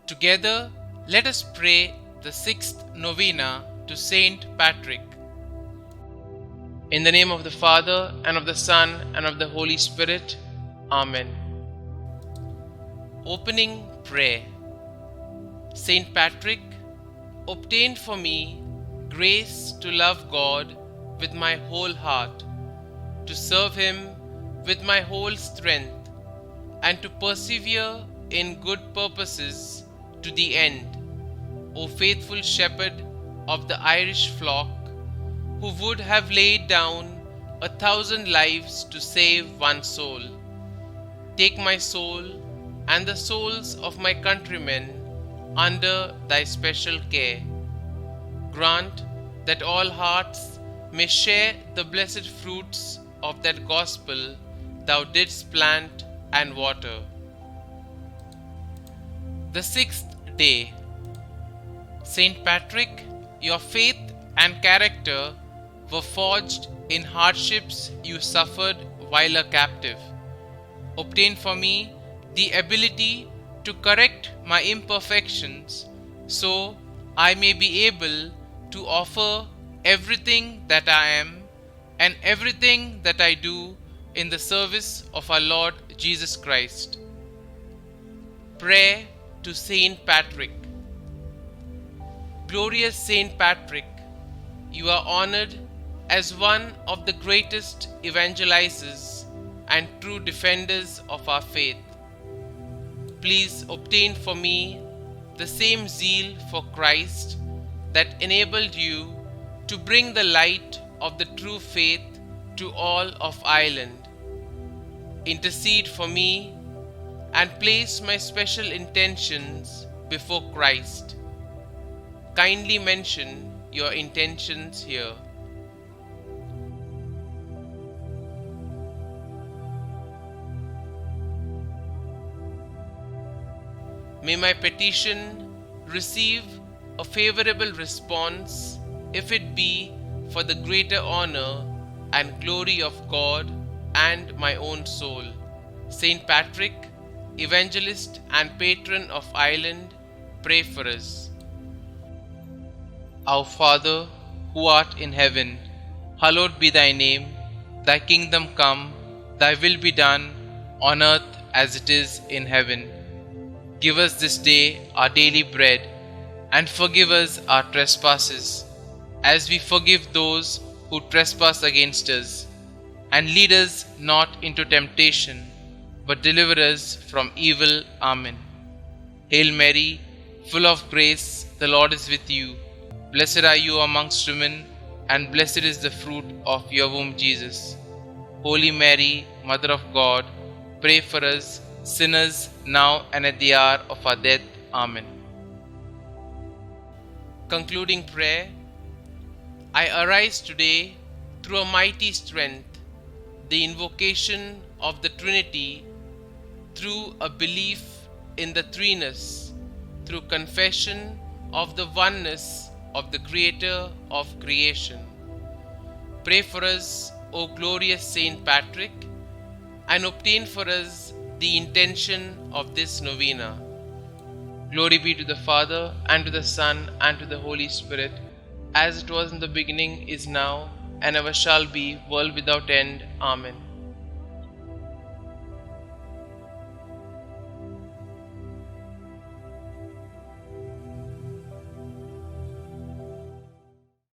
Together, let us pray the sixth novena to Saint Patrick. In the name of the Father, and of the Son, and of the Holy Spirit. Amen. Opening Prayer. Saint Patrick, obtain for me grace to love God with my whole heart, to serve Him with my whole strength, and to persevere in good purposes to the end. O faithful shepherd of the Irish flock, who would have laid down 1,000 lives to save one soul, take my soul and the souls of my countrymen under thy special care. Grant that all hearts may share the blessed fruits of that gospel thou didst plant and water. The sixth day. Saint Patrick, your faith and character were forged in hardships you suffered while a captive. Obtain for me the ability to correct my imperfections, so I may be able to offer everything that I am and everything that I do in the service of our Lord Jesus Christ. Prayer to Saint Patrick. Glorious Saint Patrick, you are honored as one of the greatest evangelizers and true defenders of our faith. Please obtain for me the same zeal for Christ that enabled you to bring the light of the true faith to all of Ireland. Intercede for me and place my special intentions before Christ. Kindly mention your intentions here. May my petition receive a favorable response if it be for the greater honor and glory of God and my own soul. Saint Patrick, evangelist and patron of Ireland, pray for us. Our Father, who art in heaven, hallowed be thy name. Thy kingdom come, thy will be done, on earth as it is in heaven. Give us this day our daily bread, and forgive us our trespasses, as we forgive those who trespass against us. And lead us not into temptation, but deliver us from evil. Amen. Hail Mary, full of grace, the Lord is with you. Blessed are you amongst women, and blessed is the fruit of your womb, Jesus. Holy Mary, Mother of God, pray for us sinners, now and at the hour of our death. Amen. Concluding prayer. I arise today through a mighty strength, the invocation of the Trinity, through a belief in the threeness, through confession of the oneness of the Creator of creation. Pray for us, O glorious Saint Patrick, and obtain for us the intention of this novena. Glory be to the Father, and to the Son, and to the Holy Spirit, as it was in the beginning, is now, and ever shall be, world without end. Amen.